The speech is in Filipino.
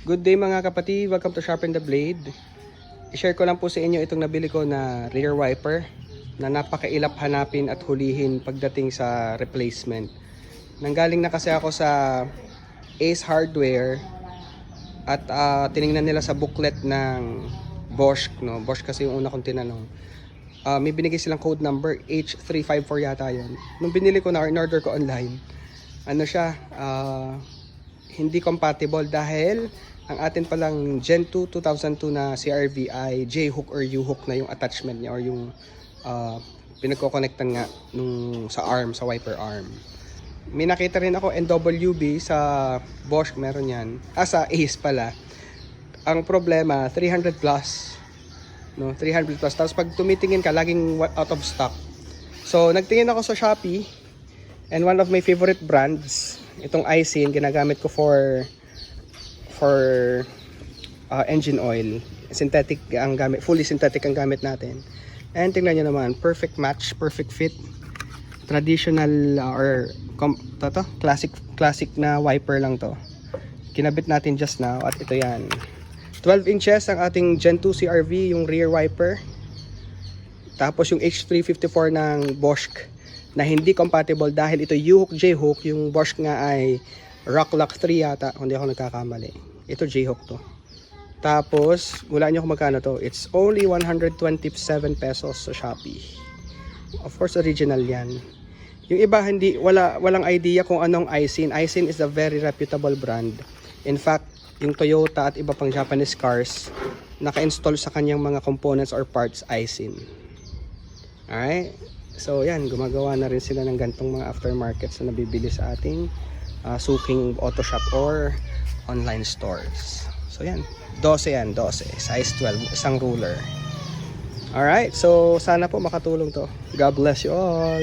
Good day mga kapatid, welcome to Sharpen the Blade. I-share ko lang po sa inyo itong nabili ko na rear wiper na napakailap hanapin at hulihin pagdating sa replacement. Nanggaling na kasi ako sa Ace Hardware at tiningnan nila sa booklet ng Bosch, no? Bosch kasi yung una kong tinanong. May binigay silang code number H354 yata yun. Nung binili ko na, in-order ko online, ano siya, hindi compatible dahil ang atin palang Gen 2 2002 na CRV ay J-hook or U-hook na yung attachment niya or yung pinagko-connectan nga nung sa arm, sa wiper arm. May nakita rin ako NWB sa Bosch, meron yan. Sa Ace pala. Ang problema 300 plus. No, 300 plus. Tapos pag tumitingin ka, laging out of stock. So nagtingin ako sa Shopee and one of my favorite brands, itong Aisin, ginagamit ko for engine oil. Synthetic ang gamit, fully synthetic ang gamit natin. And tingnan nyo naman, perfect match, perfect fit. Traditional classic na wiper lang to. Kinabit natin just now at ito yan. 12 inches ang ating Gen 2 CRV, yung rear wiper. Tapos yung H354 ng Bosch na hindi compatible dahil ito U-hook, J-hook. Yung Bosch nga ay Rocklock 3 yata, kung hindi ako nagkakamali. Ito J-hook to. Tapos, wala nyo kung magkano to. It's only 127 pesos sa Shopee. Of course, original yan. Yung iba, walang idea kung anong Aisin. Aisin is a very reputable brand. In fact, yung Toyota at iba pang Japanese cars, naka-install sa kanyang mga components or parts Aisin. Alright? So, yan. Gumagawa na rin sila ng gantong mga aftermarkets na nabibili sa ating suking auto shop or online stores. So yan, 12 yan, 12, size 12, isang ruler. Alright, so sana po makatulong to. God bless you all.